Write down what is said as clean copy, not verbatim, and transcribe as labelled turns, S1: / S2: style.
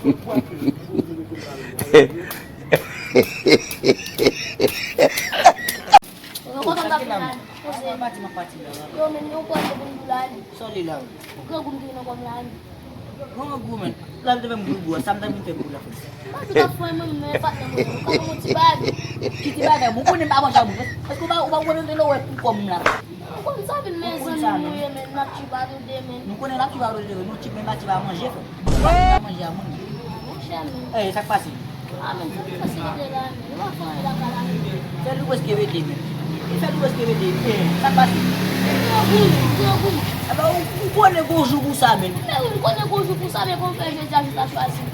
S1: Yo men yo kuat bundulan.
S2: Sorry lang.
S1: Ko gundu na ko lan.
S2: Mga gumen, lang din ang bubuwa, sometimes yung tebula.
S1: Bakit ka po mo me pat na mo ka mo tibag.
S2: Kitibaga, buko na tama siya buko. At kung ubang ko nang dilo, kom na.
S1: Ko sabi men sa mo yo men na tibado de men.
S2: Nung ko na lang tibaro dilo, nung chip men ba tiba manger ko. Manger mo. Eh, sak pasi.
S1: Amen. Kasi de la. Wa fa la kala.
S2: Sa luwas kewe de. Sa luwas kewe de. Sak pasi. Aba, uko na go jugo sa amin.
S1: Ko na go jugo sa amin ko fe je ja choisi.